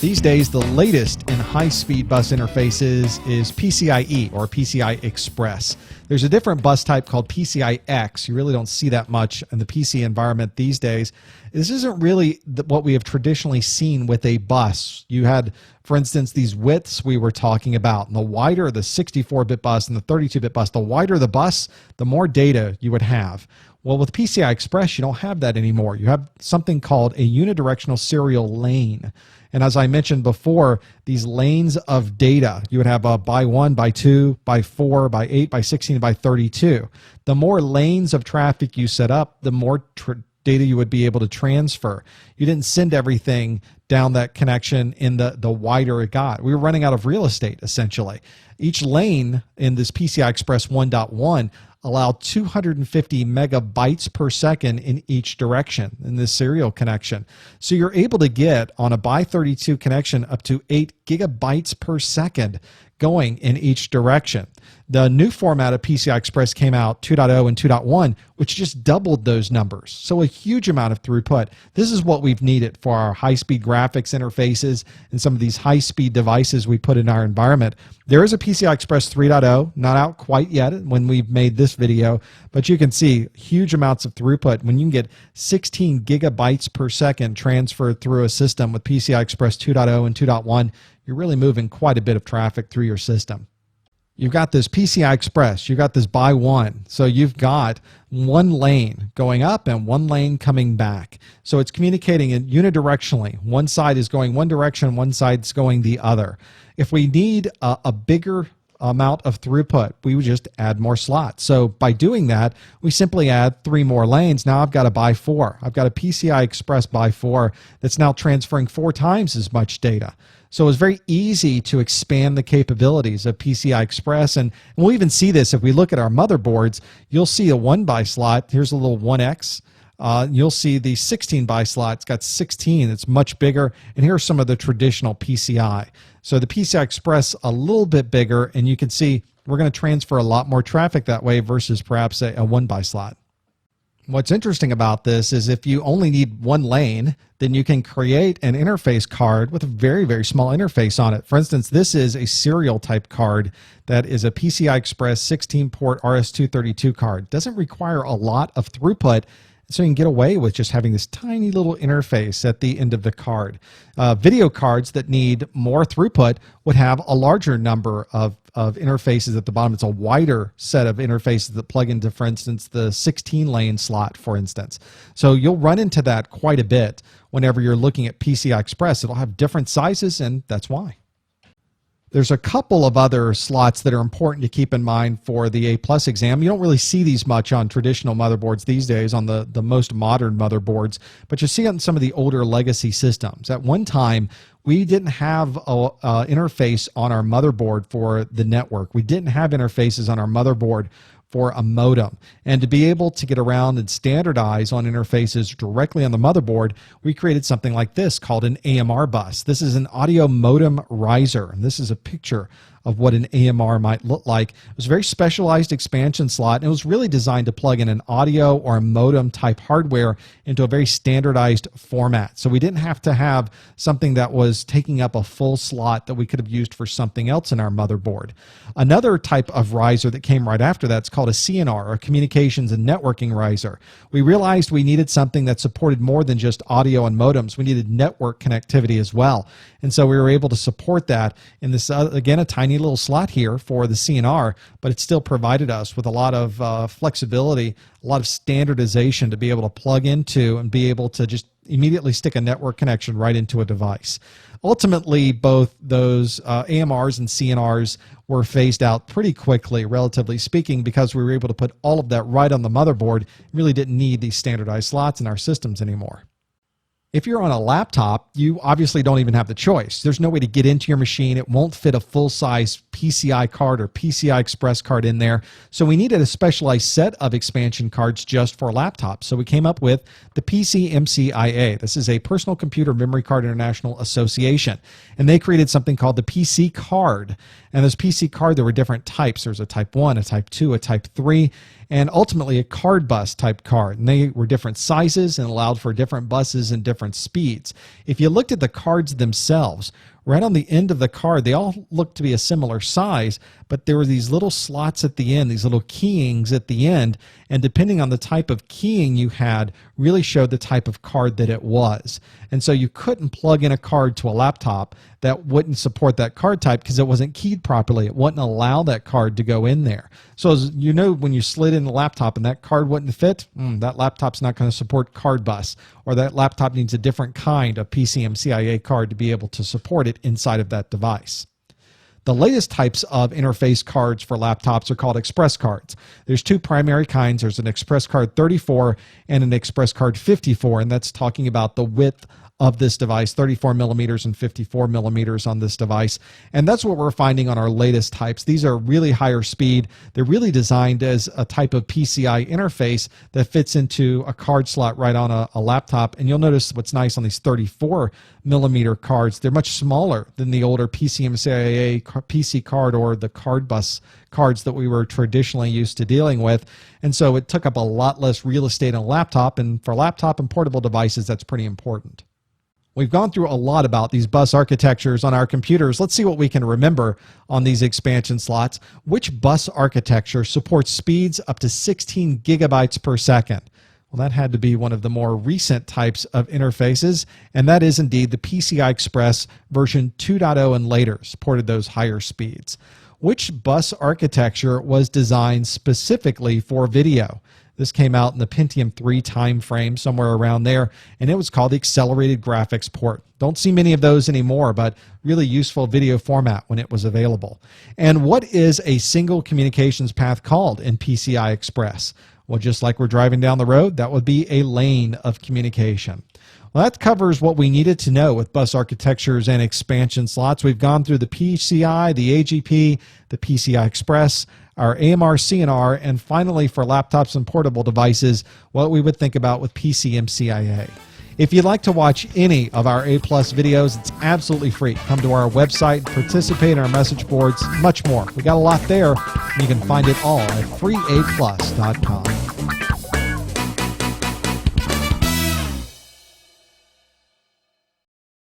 These days, the latest in high-speed bus interfaces is PCIe or PCI Express. There's a different bus type called PCI X. You really don't see that much in the PC environment these days. This isn't really what we have traditionally seen with a bus. You had, for instance, these widths we were talking about. And the wider the 64-bit bus and the 32-bit bus, the wider the bus, the more data you would have. Well, with PCI Express, you don't have that anymore. You have something called a unidirectional serial lane. And as I mentioned before, these lanes of data, you would have a by 1, by 2, by 4, by 8, by 16, by 32. The more lanes of traffic you set up, the more data you would be able to transfer. You didn't send everything down that connection in the wider it got. We were running out of real estate, essentially. Each lane in this PCI Express 1.1 allowed 250 megabytes per second in each direction in this serial connection. So you're able to get on a by 32 connection up to 8 gigabytes per second going in each direction. The new format of PCI Express came out 2.0 and 2.1, which just doubled those numbers. So a huge amount of throughput. This is what we've needed for our high-speed graphics interfaces and some of these high-speed devices we put in our environment. There is a PCI Express 3.0, not out quite yet when we've made this video, but you can see huge amounts of throughput. When you can get 16 gigabytes per second transferred through a system with PCI Express 2.0 and 2.1, you're really moving quite a bit of traffic through your system. You've got this PCI Express, you've got this by 1, so you've got one lane going up and one lane coming back. So it's communicating unidirectionally. One side is going one direction, one side's going the other. If we need a bigger amount of throughput, we would just add more slots. So by doing that, we simply add 3 more lanes. Now I've got a by 4. I've got a PCI Express by 4 that's now transferring 4 times as much data. So it's very easy to expand the capabilities of PCI Express. And we'll even see this if we look at our motherboards. You'll see a 1 by slot. Here's a little 1X. You'll see the 16 by slot. It's got 16. It's much bigger. And here are some of the traditional PCI. So the PCI Express a little bit bigger, and you can see we're going to transfer a lot more traffic that way versus perhaps a 1 by slot. What's interesting about this is if you only need one lane, then you can create an interface card with a very, very small interface on it. For instance, this is a serial type card that is a PCI Express 16-port RS-232 card. Doesn't require a lot of throughput, so you can get away with just having this tiny little interface at the end of the card. Video cards that need more throughput would have a larger number of interfaces at the bottom. It's a wider set of interfaces that plug into, for instance, the 16-lane slot, for instance. So you'll run into that quite a bit whenever you're looking at PCI Express. It'll have different sizes, and that's why. There's a couple of other slots that are important to keep in mind for the A+ exam. You don't really see these much on traditional motherboards these days, on the most modern motherboards, but you see it on some of the older legacy systems. At one time, we didn't have an interface on our motherboard for the network. We didn't have interfaces on our motherboard for a modem. And to be able to get around and standardize on interfaces directly on the motherboard, we created something like this called an AMR bus. This is an audio modem riser, and this is a picture of what an AMR might look like. It was a very specialized expansion slot, and it was really designed to plug in an audio or a modem type hardware into a very standardized format. So we didn't have to have something that was taking up a full slot that we could have used for something else in our motherboard. Another type of riser that came right after that is called a CNR, or Communications and Networking Riser. We realized we needed something that supported more than just audio and modems. We needed network connectivity as well. And so we were able to support that in this, again, a tiny little slot here for the CNR, but it still provided us with a lot of flexibility, a lot of standardization to be able to plug into and be able to just immediately stick a network connection right into a device. Ultimately, both those AMRs and CNRs were phased out pretty quickly, relatively speaking, because we were able to put all of that right on the motherboard. Really didn't need these standardized slots in our systems anymore. If you're on a laptop, you obviously don't even have the choice. There's no way to get into your machine. It won't fit a full-size PCI card or PCI Express card in there. So we needed a specialized set of expansion cards just for laptops. So we came up with the PCMCIA. This is a Personal Computer Memory Card International Association. And they created something called the PC card. And this PC card, there were different types. There's a Type 1, a Type 2, a Type 3, and ultimately a card bus type card. And they were different sizes and allowed for different buses and different different speeds. If you looked at the cards themselves, right on the end of the card, they all look to be a similar size, but there were these little slots at the end, these little keyings at the end, and depending on the type of keying you had, really showed the type of card that it was. And so you couldn't plug in a card to a laptop that wouldn't support that card type because it wasn't keyed properly. It wouldn't allow that card to go in there. So as you know, when you slid in the laptop and that card wouldn't fit, that laptop's not going to support card bus, or that laptop needs a different kind of PCMCIA card to be able to support it inside of that device. The latest types of interface cards for laptops are called Express cards. There's two primary kinds. There's an Express card 34 and an Express card 54, and that's talking about the width of this device, 34 millimeters and 54 millimeters on this device. And that's what we're finding on our latest types. These are really higher speed. They're really designed as a type of PCI interface that fits into a card slot right on a laptop. And you'll notice what's nice on these 34 millimeter cards, they're much smaller than the older PCMCIA PC card or the card bus cards that we were traditionally used to dealing with. And so it took up a lot less real estate on a laptop. And for laptop and portable devices, that's pretty important. We've gone through a lot about these bus architectures on our computers. Let's see what we can remember on these expansion slots. Which bus architecture supports speeds up to 16 gigabytes per second? Well, that had to be one of the more recent types of interfaces, and that is indeed the PCI Express version 2.0 and later supported those higher speeds. Which bus architecture was designed specifically for video? This came out in the Pentium 3 time frame, somewhere around there, and it was called the Accelerated Graphics Port. Don't see many of those anymore, but really useful video format when it was available. And what is a single communications path called in PCI Express? Well, just like we're driving down the road, that would be a lane of communication. Well, that covers what we needed to know with bus architectures and expansion slots. We've gone through the PCI, the AGP, the PCI Express, our AMR CNR, and finally for laptops and portable devices, what we would think about with PCMCIA. If you'd like to watch any of our A+ videos, it's absolutely free. Come to our website, participate in our message boards, much more. We got a lot there, and you can find it all at freeaplus.com.